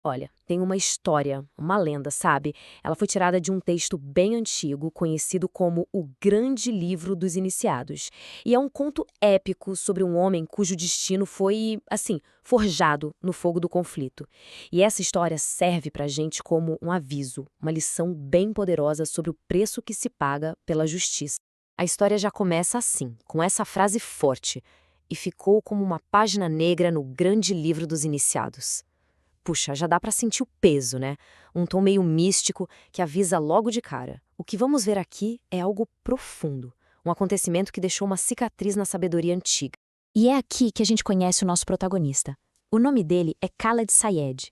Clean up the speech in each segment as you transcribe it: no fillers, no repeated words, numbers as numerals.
Olha, tem uma história, uma lenda, sabe? Ela foi tirada de um texto bem antigo, conhecido como o Grande Livro dos Iniciados. E é um conto épico sobre um homem cujo destino foi, assim, forjado no fogo do conflito. E essa história serve pra gente como um aviso, uma lição bem poderosa sobre o preço que se paga pela justiça. A história já começa assim, com essa frase forte: e ficou como uma página negra no Grande Livro dos Iniciados. Puxa, já dá pra sentir o peso, né? Um tom meio místico que avisa logo de cara. O que vamos ver aqui é algo profundo, um acontecimento que deixou uma cicatriz na sabedoria antiga. E é aqui que a gente conhece o nosso protagonista. O nome dele é Khaled Sayed.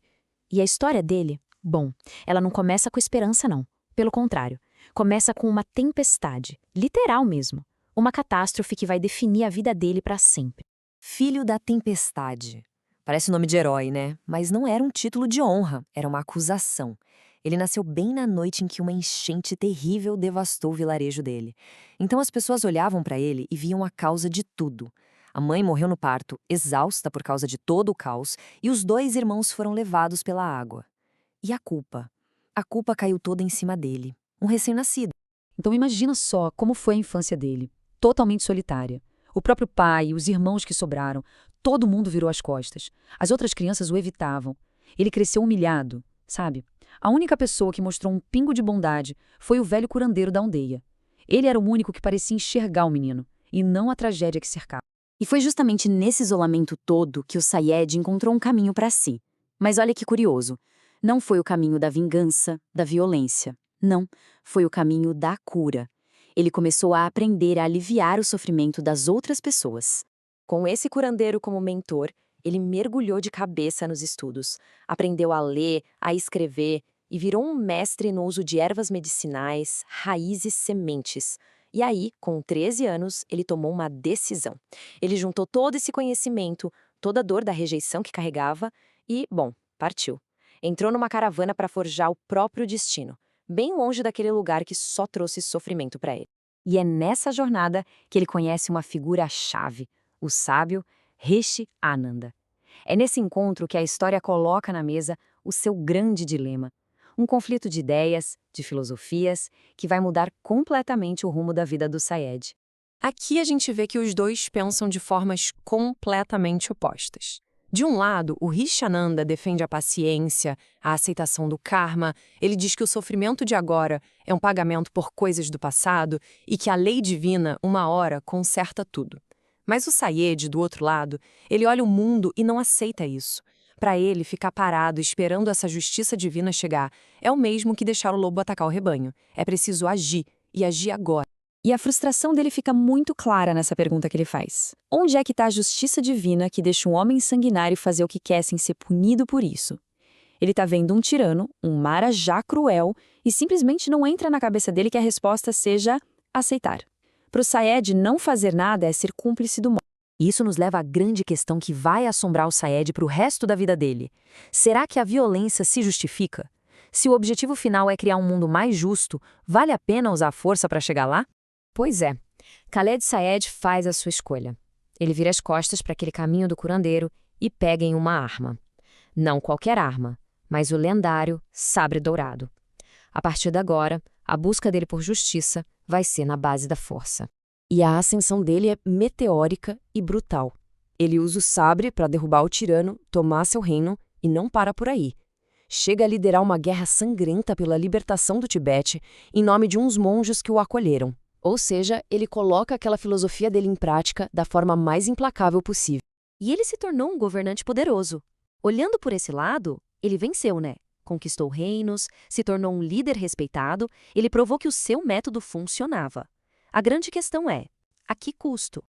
E a história dele, bom, ela não começa com esperança, não. Pelo contrário, começa com uma tempestade, literal mesmo. Uma catástrofe que vai definir a vida dele pra sempre. Filho da Tempestade. Parece nome de herói, né? Mas não era um título de honra, era uma acusação. Ele nasceu bem na noite em que uma enchente terrível devastou o vilarejo dele. Então as pessoas olhavam para ele e viam a causa de tudo. A mãe morreu no parto, exausta por causa de todo o caos, e os dois irmãos foram levados pela água. E a culpa? A culpa caiu toda em cima dele, um recém-nascido. Então imagina só como foi a infância dele, totalmente solitária. O próprio pai, os irmãos que sobraram, todo mundo virou as costas. As outras crianças o evitavam. Ele cresceu humilhado, sabe? A única pessoa que mostrou um pingo de bondade foi o velho curandeiro da aldeia. Ele era o único que parecia enxergar o menino, e não a tragédia que cercava. E foi justamente nesse isolamento todo que o Sayed encontrou um caminho para si. Mas olha que curioso. Não foi o caminho da vingança, da violência. Não, foi o caminho da cura. Ele começou a aprender a aliviar o sofrimento das outras pessoas. Com esse curandeiro como mentor, ele mergulhou de cabeça nos estudos. Aprendeu a ler, a escrever e virou um mestre no uso de ervas medicinais, raízes, sementes. E aí, com 13 anos, ele tomou uma decisão. Ele juntou todo esse conhecimento, toda a dor da rejeição que carregava e, bom, partiu. Entrou numa caravana para forjar o próprio destino, bem longe daquele lugar que só trouxe sofrimento para ele. E é nessa jornada que ele conhece uma figura-chave, o sábio Rishi Ananda. É nesse encontro que a história coloca na mesa o seu grande dilema. Um conflito de ideias, de filosofias, que vai mudar completamente o rumo da vida do Sayed. Aqui a gente vê que os dois pensam de formas completamente opostas. De um lado, o Rishananda defende a paciência, a aceitação do karma. Ele diz que o sofrimento de agora é um pagamento por coisas do passado e que a lei divina, uma hora, conserta tudo. Mas o Sayed, do outro lado, ele olha o mundo e não aceita isso. Para ele, ficar parado esperando essa justiça divina chegar é o mesmo que deixar o lobo atacar o rebanho. É preciso agir, e agir agora. E a frustração dele fica muito clara nessa pergunta que ele faz. Onde é que está a justiça divina que deixa um homem sanguinário fazer o que quer sem ser punido por isso? Ele está vendo um tirano, um marajá cruel, e simplesmente não entra na cabeça dele que a resposta seja aceitar. Para o Sayed, não fazer nada é ser cúmplice do mal. E isso nos leva à grande questão que vai assombrar o Sayed para o resto da vida dele. Será que a violência se justifica? Se o objetivo final é criar um mundo mais justo, vale a pena usar força para chegar lá? Pois é, Khaled Sayed faz a sua escolha. Ele vira as costas para aquele caminho do curandeiro e pega em uma arma. Não qualquer arma, mas o lendário sabre dourado. A partir de agora, a busca dele por justiça vai ser na base da força. E a ascensão dele é meteórica e brutal. Ele usa o sabre para derrubar o tirano, tomar seu reino e não para por aí. Chega a liderar uma guerra sangrenta pela libertação do Tibete em nome de uns monges que o acolheram. Ou seja, ele coloca aquela filosofia dele em prática da forma mais implacável possível. E ele se tornou um governante poderoso. Olhando por esse lado, ele venceu, né? Conquistou reinos, se tornou um líder respeitado, ele provou que o seu método funcionava. A grande questão é, a que custo?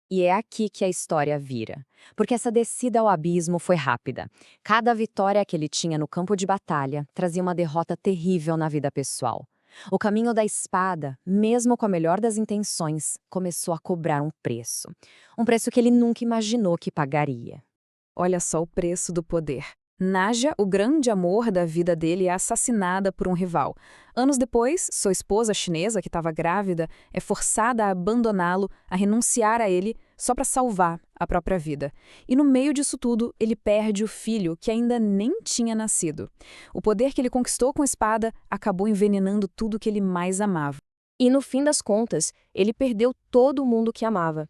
E é aqui que a história vira. Porque essa descida ao abismo foi rápida. Cada vitória que ele tinha no campo de batalha trazia uma derrota terrível na vida pessoal. O caminho da espada, mesmo com a melhor das intenções, começou a cobrar um preço. Um preço que ele nunca imaginou que pagaria. Olha só o preço do poder. Naja, o grande amor da vida dele, é assassinada por um rival. Anos depois, sua esposa chinesa, que estava grávida, é forçada a abandoná-lo, a renunciar a ele, só para salvar a própria vida. E no meio disso tudo, ele perde o filho que ainda nem tinha nascido. O poder que ele conquistou com a espada acabou envenenando tudo que ele mais amava. E no fim das contas, ele perdeu todo mundo que amava.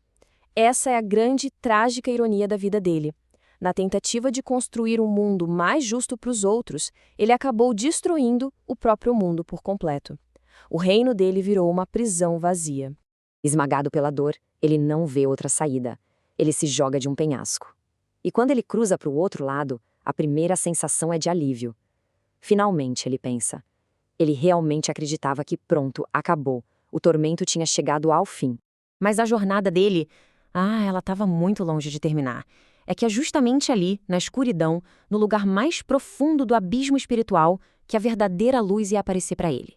Essa é a grande e trágica ironia da vida dele. Na tentativa de construir um mundo mais justo para os outros, ele acabou destruindo o próprio mundo por completo. O reino dele virou uma prisão vazia. Esmagado pela dor, ele não vê outra saída. Ele se joga de um penhasco. E quando ele cruza para o outro lado, a primeira sensação é de alívio. Finalmente, ele pensa. Ele realmente acreditava que pronto, acabou. O tormento tinha chegado ao fim. Mas a jornada dele, ela estava muito longe de terminar. É que é justamente ali, na escuridão, no lugar mais profundo do abismo espiritual, que a verdadeira luz ia aparecer para ele.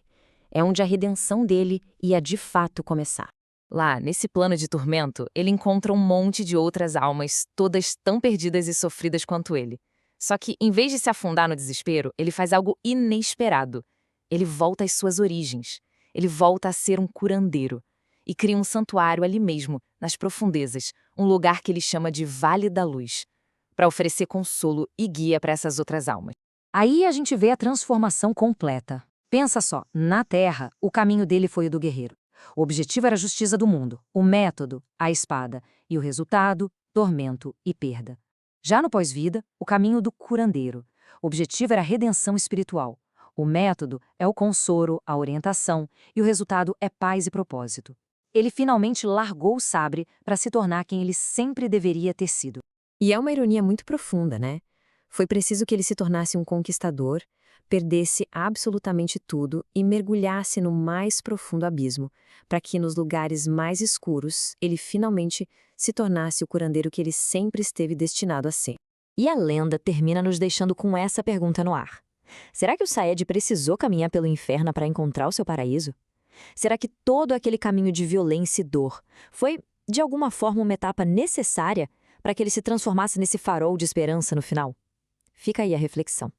É onde a redenção dele ia de fato começar. Lá, nesse plano de tormento, ele encontra um monte de outras almas, todas tão perdidas e sofridas quanto ele. Só que, em vez de se afundar no desespero, ele faz algo inesperado. Ele volta às suas origens. Ele volta a ser um curandeiro. E cria um santuário ali mesmo, nas profundezas, um lugar que ele chama de Vale da Luz, para oferecer consolo e guia para essas outras almas. Aí a gente vê a transformação completa. Pensa só, na Terra, o caminho dele foi o do guerreiro. O objetivo era a justiça do mundo, o método, a espada, e o resultado, tormento e perda. Já no pós-vida, o caminho do curandeiro. O objetivo era a redenção espiritual. O método é o consolo, a orientação, e o resultado é paz e propósito. Ele finalmente largou o sabre para se tornar quem ele sempre deveria ter sido. E é uma ironia muito profunda, né? Foi preciso que ele se tornasse um conquistador, perdesse absolutamente tudo e mergulhasse no mais profundo abismo, para que nos lugares mais escuros ele finalmente se tornasse o curandeiro que ele sempre esteve destinado a ser. E a lenda termina nos deixando com essa pergunta no ar. Será que o Sayed precisou caminhar pelo inferno para encontrar o seu paraíso? Será que todo aquele caminho de violência e dor foi, de alguma forma, uma etapa necessária para que ele se transformasse nesse farol de esperança no final? Fica aí a reflexão.